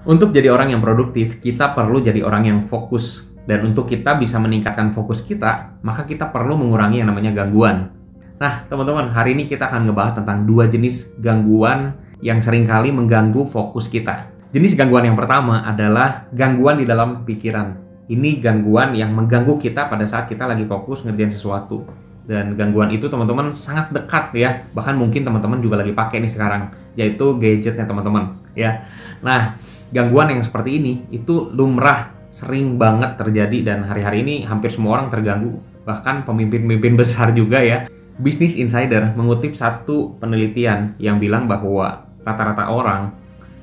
Untuk jadi orang yang produktif, kita perlu jadi orang yang fokus. Dan untuk kita bisa meningkatkan fokus kita, maka kita perlu mengurangi yang namanya gangguan. Nah, teman-teman, hari ini kita akan ngebahas tentang 2 jenis gangguan yang seringkali mengganggu fokus kita. Jenis gangguan yang pertama adalah gangguan di dalam pikiran. Ini gangguan yang mengganggu kita pada saat kita lagi fokus ngerjain sesuatu. Dan gangguan itu teman-teman sangat dekat ya. Bahkan mungkin teman-teman juga lagi pakai nih sekarang, yaitu gadgetnya teman-teman ya. Nah, gangguan yang seperti ini itu lumrah, sering banget terjadi, dan hari-hari ini hampir semua orang terganggu. Bahkan pemimpin-pemimpin besar juga ya. Business Insider mengutip satu penelitian yang bilang bahwa rata-rata orang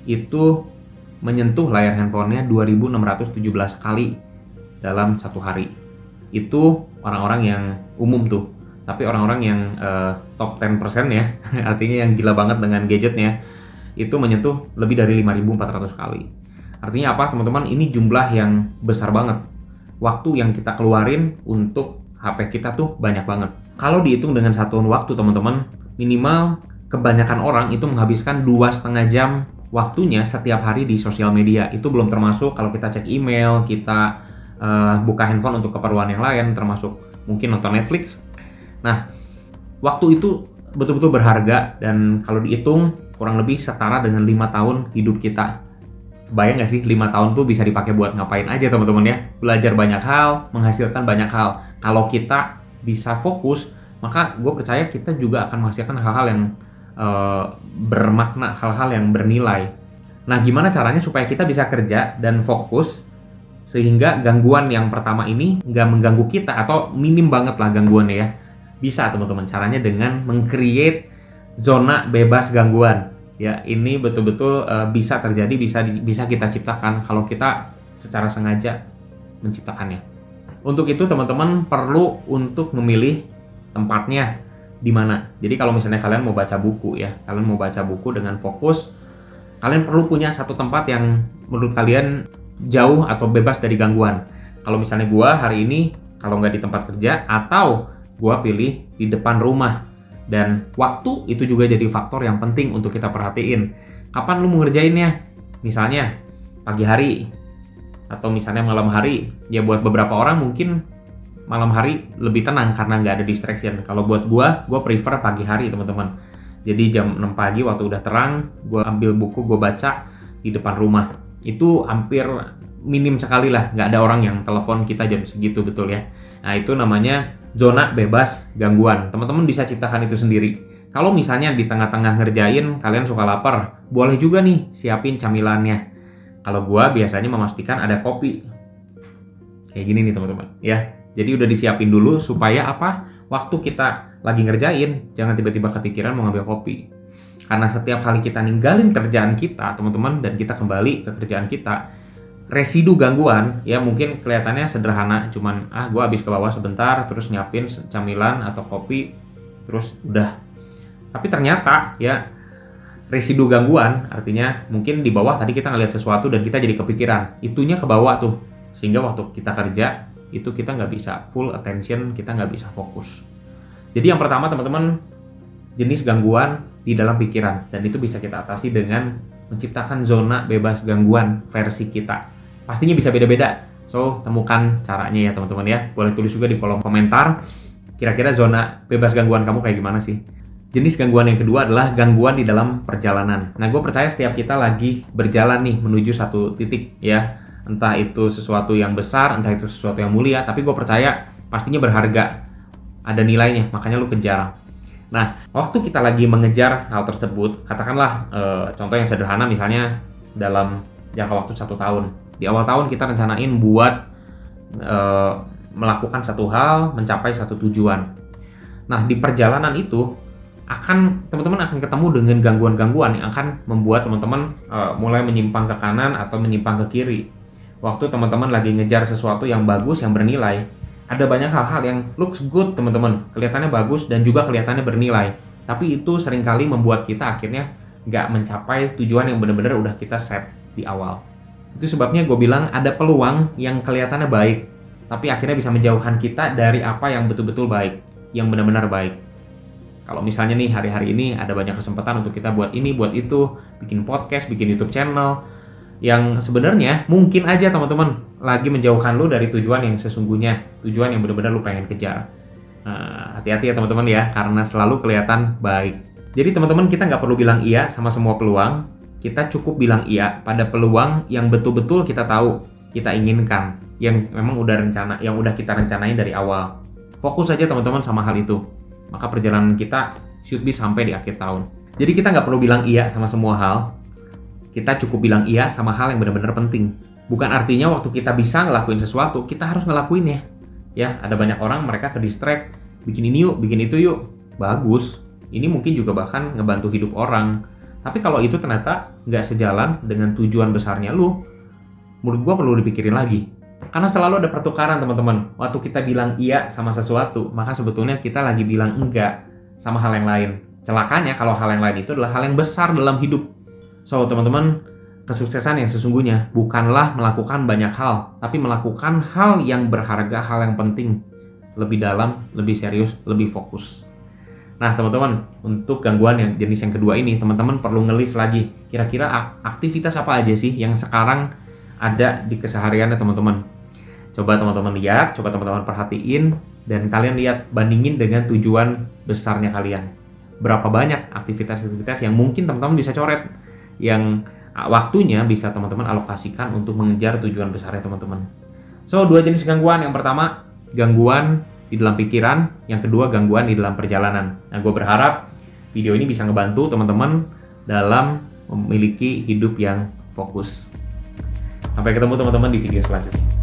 itu menyentuh layar handphonenya 2617 kali dalam satu hari. Itu orang-orang yang umum tuh. Tapi orang-orang yang top 10% ya, artinya yang gila banget dengan gadgetnya, itu menyentuh lebih dari 5.400 kali. Artinya apa teman-teman? Ini jumlah yang besar banget. Waktu yang kita keluarin untuk HP kita tuh banyak banget. Kalau dihitung dengan satuan waktu teman-teman, minimal kebanyakan orang itu menghabiskan 2,5 jam waktunya setiap hari di sosial media. Itu belum termasuk kalau kita cek email, kita buka handphone untuk keperluan yang lain, termasuk mungkin nonton Netflix. Nah, waktu itu betul-betul berharga, dan kalau dihitung kurang lebih setara dengan 5 tahun hidup kita. Bayang nggak sih 5 tahun tuh bisa dipakai buat ngapain aja teman-teman ya? Belajar banyak hal, menghasilkan banyak hal. Kalau kita bisa fokus, maka gue percaya kita juga akan menghasilkan hal-hal yang bermakna, hal-hal yang bernilai. Nah, gimana caranya supaya kita bisa kerja dan fokus sehingga gangguan yang pertama ini nggak mengganggu kita, atau minim banget lah gangguannya ya? Bisa teman-teman, caranya dengan meng-create zona bebas gangguan. Ya, ini betul-betul bisa terjadi, bisa kita ciptakan kalau kita secara sengaja menciptakannya. Untuk itu teman-teman perlu untuk memilih tempatnya di mana. Jadi kalau misalnya kalian mau baca buku ya, kalian mau baca buku dengan fokus, kalian perlu punya satu tempat yang menurut kalian jauh atau bebas dari gangguan. Kalau misalnya gua hari ini kalau nggak di tempat kerja, atau gua pilih di depan rumah. Dan waktu itu juga jadi faktor yang penting untuk kita perhatiin. Kapan lu mau ngerjainnya? Misalnya pagi hari atau misalnya malam hari. Ya buat beberapa orang mungkin malam hari lebih tenang karena nggak ada distraction. Kalau buat gua prefer pagi hari teman-teman. Jadi jam 6 pagi waktu udah terang, gua ambil buku, gua baca di depan rumah. Itu hampir minim sekali lah, nggak ada orang yang telepon kita jam segitu, betul ya. Nah, itu namanya zona bebas gangguan. Teman-teman bisa ciptakan itu sendiri. Kalau misalnya di tengah-tengah ngerjain kalian suka lapar, boleh juga nih siapin camilannya. Kalau gua biasanya memastikan ada kopi. Kayak gini nih teman-teman, ya. Jadi udah disiapin dulu supaya apa? Waktu kita lagi ngerjain, jangan tiba-tiba kepikiran mau ngambil kopi. Karena setiap kali kita ninggalin kerjaan kita, teman-teman, dan kita kembali ke kerjaan kita, residu gangguan ya mungkin kelihatannya sederhana, cuman gue habis ke bawah sebentar terus nyiapin camilan atau kopi terus udah. Tapi ternyata ya residu gangguan artinya mungkin di bawah tadi kita ngeliat sesuatu dan kita jadi kepikiran, itunya ke bawah tuh, sehingga waktu kita kerja itu kita nggak bisa full attention, kita nggak bisa fokus. Jadi yang pertama teman-teman, jenis gangguan di dalam pikiran, dan itu bisa kita atasi dengan menciptakan zona bebas gangguan versi kita. Pastinya bisa beda-beda, so temukan caranya ya teman-teman ya. Boleh tulis juga di kolom komentar, kira-kira zona bebas gangguan kamu kayak gimana sih? Jenis gangguan yang kedua adalah gangguan di dalam perjalanan. Nah, gue percaya setiap kita lagi berjalan nih menuju satu titik ya. Entah itu sesuatu yang besar, entah itu sesuatu yang mulia, tapi gue percaya pastinya berharga, ada nilainya, makanya lu kejar. Nah, waktu kita lagi mengejar hal tersebut, katakanlah contoh yang sederhana misalnya dalam jangka waktu 1 tahun. Di awal tahun kita rencanain buat melakukan satu hal, mencapai satu tujuan. Nah, di perjalanan itu teman-teman akan ketemu dengan gangguan-gangguan yang akan membuat teman-teman mulai menyimpang ke kanan atau menyimpang ke kiri. Waktu teman-teman lagi ngejar sesuatu yang bagus, yang bernilai, ada banyak hal-hal yang looks good teman-teman, kelihatannya bagus dan juga kelihatannya bernilai. Tapi itu seringkali membuat kita akhirnya nggak mencapai tujuan yang benar-benar udah kita set di awal. Itu sebabnya gue bilang ada peluang yang kelihatannya baik, tapi akhirnya bisa menjauhkan kita dari apa yang betul-betul baik, yang benar-benar baik. Kalau misalnya nih hari-hari ini ada banyak kesempatan untuk kita buat ini, buat itu, bikin podcast, bikin YouTube channel, yang sebenarnya mungkin aja teman-teman lagi menjauhkan lu dari tujuan yang sesungguhnya, tujuan yang benar-benar lu pengen kejar. Hati-hati ya teman-teman ya, karena selalu kelihatan baik. Jadi teman-teman, kita nggak perlu bilang iya sama semua peluang, kita cukup bilang iya pada peluang yang betul-betul kita tahu kita inginkan, yang memang udah kita rencanain dari awal. Fokus aja teman-teman sama hal itu, maka perjalanan kita should be sampai di akhir tahun. Jadi kita nggak perlu bilang iya sama semua hal, kita cukup bilang iya sama hal yang benar-benar penting. Bukan artinya waktu kita bisa ngelakuin sesuatu, kita harus ngelakuinnya. Ya, ada banyak orang mereka ke distract, bikin ini yuk, bikin itu yuk. Bagus, ini mungkin juga bahkan ngebantu hidup orang. Tapi kalau itu ternyata nggak sejalan dengan tujuan besarnya lu, menurut gua perlu dipikirin lagi. Karena selalu ada pertukaran teman-teman. Waktu kita bilang iya sama sesuatu, maka sebetulnya kita lagi bilang enggak sama hal yang lain. Celakanya kalau hal yang lain itu adalah hal yang besar dalam hidup. So teman-teman, kesuksesan yang sesungguhnya bukanlah melakukan banyak hal, tapi melakukan hal yang berharga, hal yang penting, lebih dalam, lebih serius, lebih fokus. Nah teman-teman, untuk gangguan yang jenis yang kedua ini, teman-teman perlu ngelis lagi, kira-kira aktivitas apa aja sih yang sekarang ada di kesehariannya teman-teman. Coba teman-teman lihat, coba teman-teman perhatiin, dan kalian lihat, bandingin dengan tujuan besarnya kalian. Berapa banyak aktivitas-aktivitas yang mungkin teman-teman bisa coret, yang waktunya bisa teman-teman alokasikan untuk mengejar tujuan besarnya teman-teman. So, dua jenis gangguan. Yang pertama, gangguan di dalam pikiran. Yang kedua, gangguan di dalam perjalanan. Nah, gue berharap video ini bisa ngebantu teman-teman dalam memiliki hidup yang fokus. Sampai ketemu teman-teman di video selanjutnya.